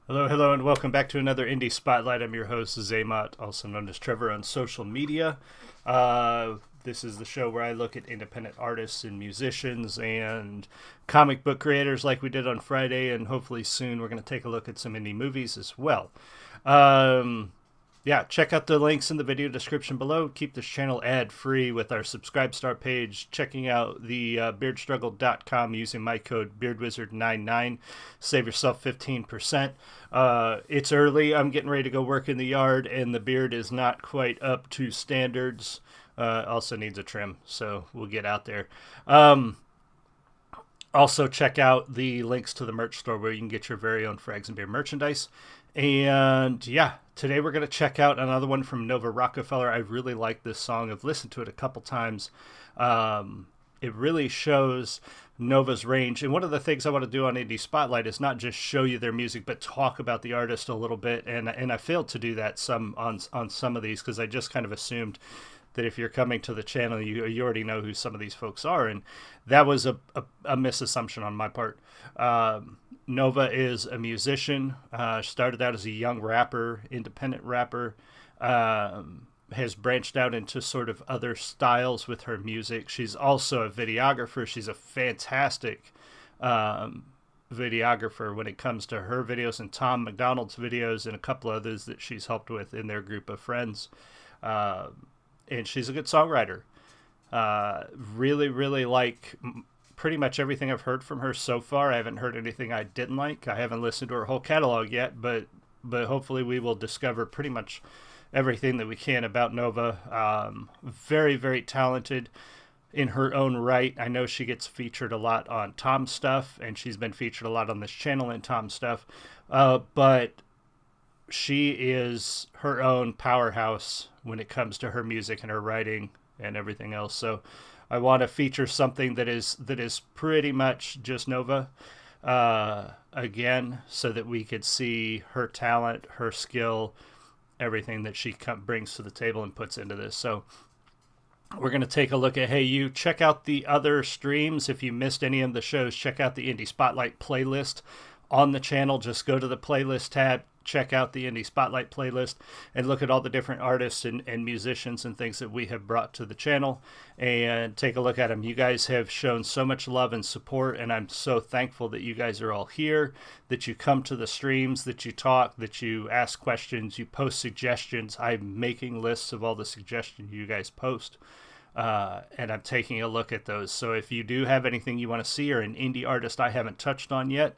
Hello, hello, and welcome back to another Indie Spotlight. I'm your host, Zaymot, also known as Trevor on social media. This is the show where I look at independent artists and musicians and comic book creators like we did on Friday, and hopefully soon we're going to take a look at some indie movies as well. Check out the links in the video description below. Keep this channel ad-free with our Subscribe Star page. Checking out the beardstruggle.com using my code BeardWizard99. Save yourself 15%. It's early. I'm getting ready to go work in the yard, and the beard is not quite up to standards. Also needs a trim, so we'll get out there. Also, check out the links to the merch store where you can get your very own Frags and Beer merchandise. And yeah, today we're going to check out another one from Nova Rockafeller. I really like this song. I've listened to it a couple times. It really shows Nova's range. And one of the things I want to do on Indie Spotlight is not just show you their music, but talk about the artist a little bit. And I failed to do that on some of these because I just kind of assumed that if you're coming to the channel, you already know who some of these folks are. And that was a misassumption on my part. Nova is a musician, started out as a young rapper, independent rapper, has branched out into sort of other styles with her music. She's also a videographer. She's a fantastic videographer when it comes to her videos and Tom McDonald's videos and a couple others that she's helped with in their group of friends. And she's a good songwriter. Really like pretty much everything I've heard from her so far. I haven't heard anything I didn't like. I haven't listened to her whole catalog yet, but hopefully we will discover pretty much everything that we can about Nova. Very talented in her own right. I know she gets featured a lot on Tom's stuff, and she's been featured a lot on this channel in Tom's stuff. But she is her own powerhouse when it comes to her music and her writing and everything else. So I want to feature something that is pretty much just Nova again, so that we could see her talent, her skill, everything that she brings to the table and puts into this. So we're going to take a look at Hey You. Check out the other streams. If you missed any of the shows, check out the Indie Spotlight playlist on the channel. Just go to the playlist tab, check out the Indie Spotlight playlist, and look at all the different artists and musicians and things that we have brought to the channel, and take a look at them. You guys have shown so much love and support, and I'm so thankful that you guys are all here, that you come to the streams, that you talk, that you ask questions, you post suggestions. I'm making lists of all the suggestions you guys post, and I'm taking a look at those. So if you do have anything you want to see or an indie artist I haven't touched on yet,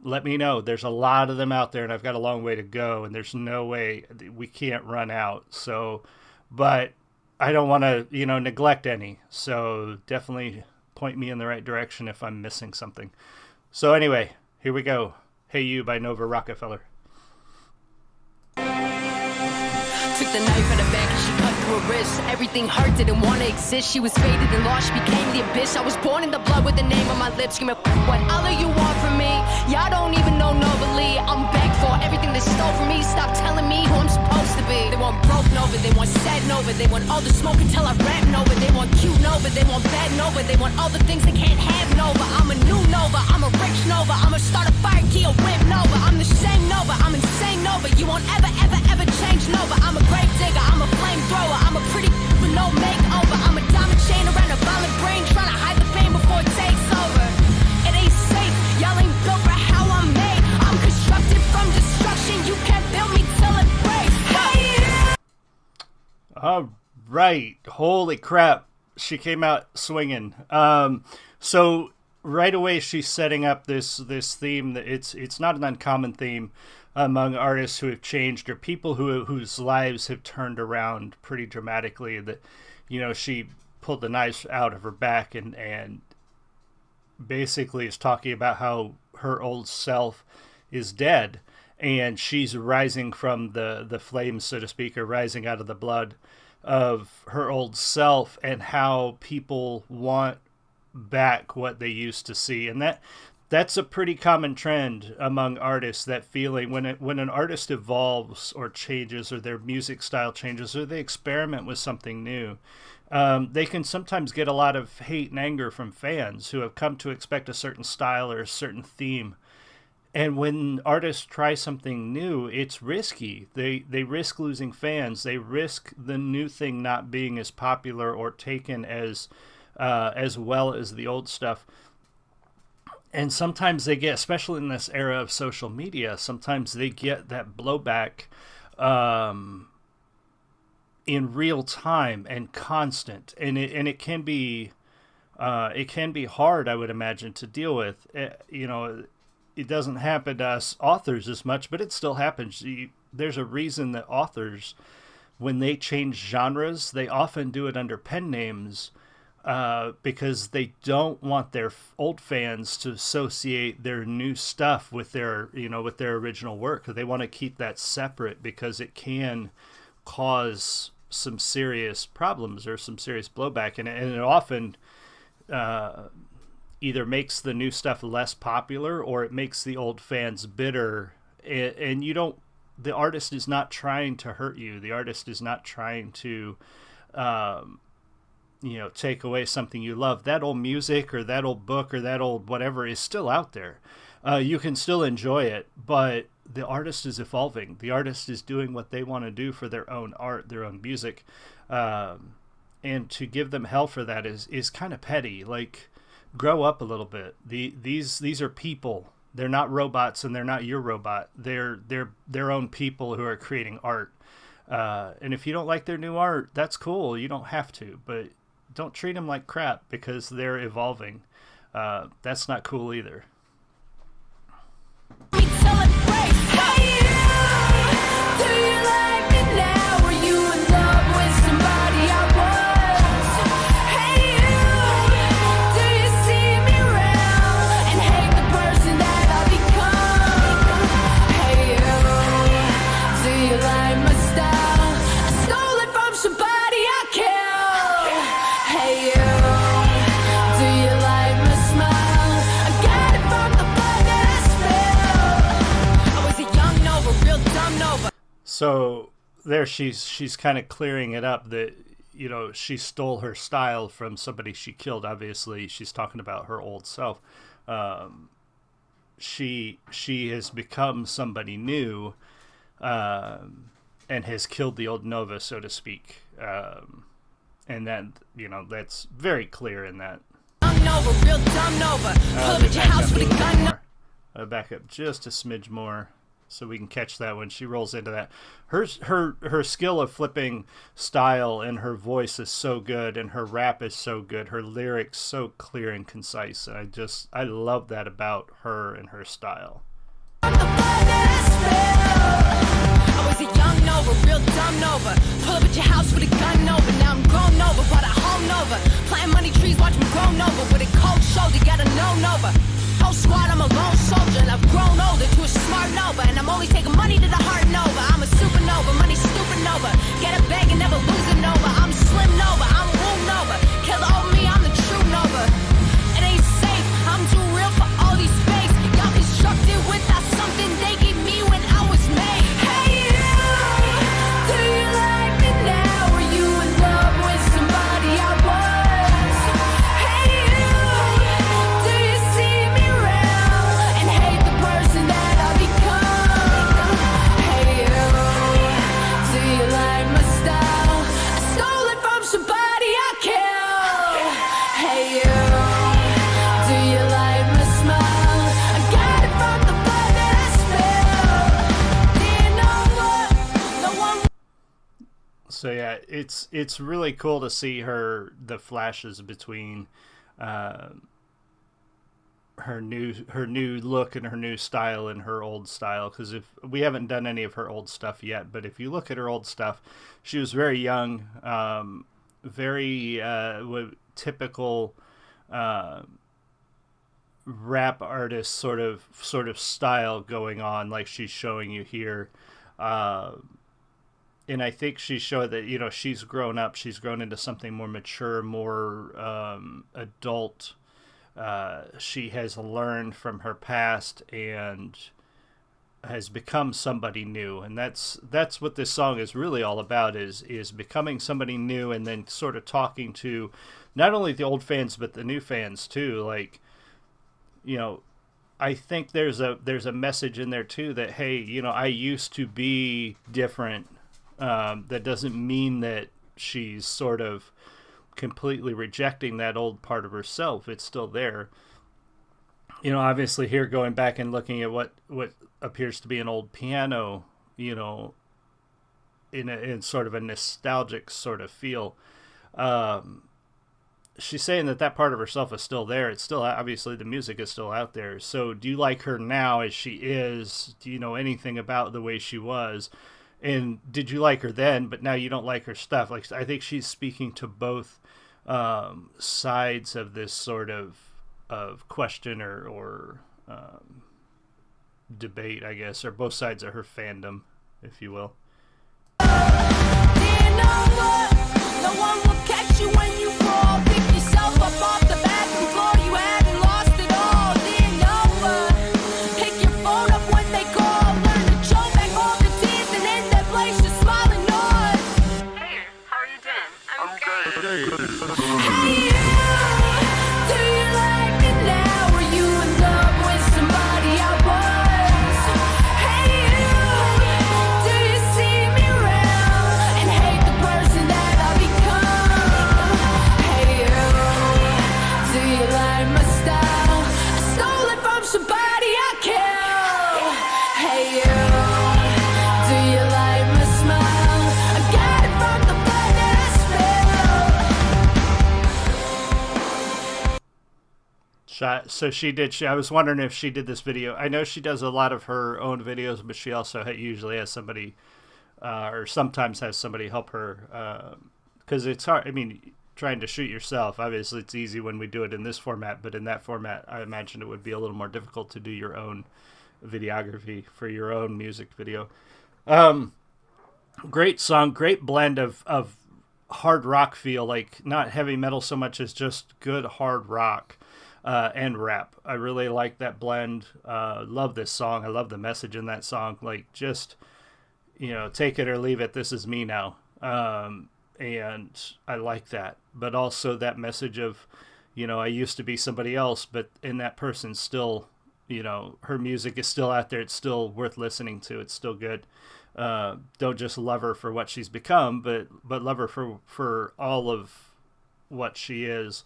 let me know. There's a lot of them out there, and I've got a long way to go, and there's no way we can't run out. So, but I don't want to, neglect any. So definitely point me in the right direction if I'm missing something. So anyway, here we go. Hey You by Nova Rockafeller. Took the knife out of back and she cut through her wrist. Everything hurt, didn't want to exist. She was faded and lost, she became the abyss. I was born in the blood with the name on my lips. Screaming, what other you want from me? Y'all don't even know Nobly. I'm back for everything they stole from me. Stop telling me who I'm supposed to be. They want broke Nova, they want sad Nova. They want all the smoke until I rap Nova. They want cute Nova, they want bad Nova. They want all the things they can't have Nova. I'm a new Nova, I'm a rich Nova. I'm a start a fire key, a whip Nova. I'm the same Nova, I'm insane Nova. You won't ever change Nova. I'm a grave digger, I'm a flamethrower. I'm a pretty with no makeover. I'm a diamond chain around a violent brain, trying to hide the pain before it takes over. It ain't safe, y'all ain't built for how I'm made. I'm constructed from destruction. You can't build me till it breaks. Hey! All right, holy crap, she came out swinging. So right away she's setting up this theme that it's not an uncommon theme among artists who have changed, or people whose lives have turned around pretty dramatically. That, she pulled the knives out of her back and basically is talking about how her old self is dead, and she's rising from the flames, so to speak, or rising out of the blood of her old self, and how people want back what they used to see. And that's a pretty common trend among artists, that feeling when an artist evolves or changes, or their music style changes, or they experiment with something new. They can sometimes get a lot of hate and anger from fans who have come to expect a certain style or a certain theme, And when artists try something new, it's risky. They risk losing fans. They risk the new thing not being as popular or taken as well as the old stuff. And sometimes they get, especially in this era of social media, sometimes they get that blowback in real time and constant, and it can be hard, I would imagine, to deal with. It doesn't happen to us authors as much, but it still happens. There's a reason that authors, when they change genres, they often do it under pen names, because they don't want their old fans to associate their new stuff with their original work. They want to keep that separate because it can cause some serious problems or some serious blowback, and it often either makes the new stuff less popular or it makes the old fans bitter. And the artist is not trying to hurt you. The artist is not trying to take away something you love. That old music or that old book or that old whatever is still out there. You can still enjoy it, but the artist is evolving. The artist is doing what they want to do for their own art, their own music. And to give them hell for that is kind of petty. Like, grow up a little bit. These are people. They're not robots, and they're not your robot. They're their own people who are creating art. And if you don't like their new art, that's cool. You don't have to, but don't treat them like crap because they're evolving. That's not cool either. So there she's kind of clearing it up that, she stole her style from somebody she killed. Obviously, she's talking about her old self. She has become somebody new, and has killed the old Nova, so to speak. And that, that's very clear in that. Back up just a smidge more so we can catch that when she rolls into that. Her skill of flipping style and her voice is so good, and her rap is so good. Her lyrics so clear and concise. And I love that about her and her style. I was a young Nova, real dumb Nova. Pull up at your house with a gun Nova. Now I'm grown Nova, bought a home Nova. Planting money trees, watch me grow Nova. With a cold shoulder, gotta know Nova. Whole squad, I'm a lone soldier, and I've grown older to a smart Nova. And I'm only taking money to the heart Nova. I'm a supernova, money stupid Nova. Get a bag and never lose a Nova. I'm slim Nova, I'm womb Nova. Kill old me, I'm the true Nova. It ain't safe, I'm too real for all these fakes. Y'all constructed without something they gave me when I was made. Hey you, do you like me now? Are you in love with somebody I was? Hey you, do you see me round and hate the person that I become? Hey you, do you like my style? I stole it from somebody I killed. Hey you, do you like my smile? I got it from the blood that I spilled. Do you know what? No one. So yeah, it's really cool to see the flashes between her new look and her new style and her old style, because if we haven't done any of her old stuff yet, but if you look at her old stuff, she was very young, very typical rap artist sort of style going on, like she's showing you here. And I think she showed that, she's grown up. She's grown into something more mature, more adult. She has learned from her past and has become somebody new. And that's what this song is really all about, is becoming somebody new, and then sort of talking to not only the old fans, but the new fans too. Like, I think there's a message in there too that, hey, you know, I used to be different. That doesn't mean that she's sort of completely rejecting that old part of herself. It's still there. You know, obviously here going back and looking at what appears to be an old piano, you know, in sort of a nostalgic sort of feel. She's saying that part of herself is still there. It's still, obviously the music is still out there. So do you like her now as she is? Do you know anything about the way she was? And did you like her then, but now you don't like her stuff? Like, I think she's speaking to both sides of this sort of question or debate, I guess, or both sides of her fandom, if you will. No one will catch you when you fall. Pick yourself up off the bathroom floor. You hadn't lost it all. Didn't know. Pick your phone up when they call. Learn to choke back all the tears and end that place just smiling on. Hey, how are you doing? I'm good. Hey you, do you like me now? Are you in love with somebody I was? Hey you, do you see me around and hate the person that I become? Hey you, do you like my style? I stole it from somebody I killed. Hey you, do you like my smile? I got it from the blood that I spilled. So she did. I was wondering if she did this video. I know she does a lot of her own videos, but she also usually has somebody, or sometimes has somebody help her, because it's hard. I mean, trying to shoot yourself, obviously it's easy when we do it in this format, but in that format, I imagine it would be a little more difficult to do your own videography for your own music video. Great song, great blend of hard rock feel, like not heavy metal so much as just good hard rock. And rap. I really like that blend. Love this song. I love the message in that song. Like, just, you know, take it or leave it. This is me now. And I like that. But also that message of, you know, I used to be somebody else, but in that person still, you know, her music is still out there. It's still worth listening to. It's still good. Don't just love her for what she's become, but love her for all of what she is.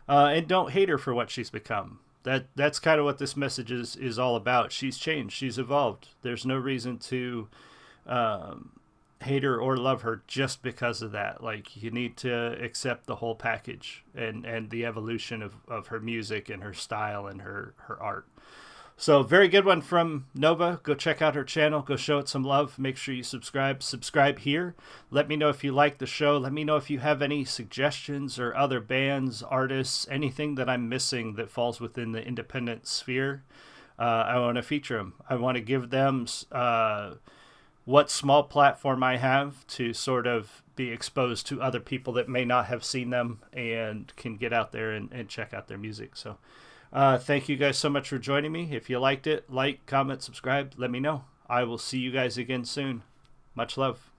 And don't hate her for what she's become. That's kind of what this message is all about. She's changed. She's evolved. There's no reason to hate her or love her just because of that. Like, you need to accept the whole package and the evolution of her music and her style and her art. So, very good one from Nova. Go check out her channel. Go show it some love. Make sure you subscribe. Subscribe here. Let me know if you like the show. Let me know if you have any suggestions or other bands, artists, anything that I'm missing that falls within the independent sphere. I want to feature them. I want to give them what small platform I have to sort of be exposed to other people that may not have seen them and can get out there and check out their music. So, thank you guys so much for joining me. If you liked it, like, comment, subscribe, let me know. I will see you guys again soon. Much love.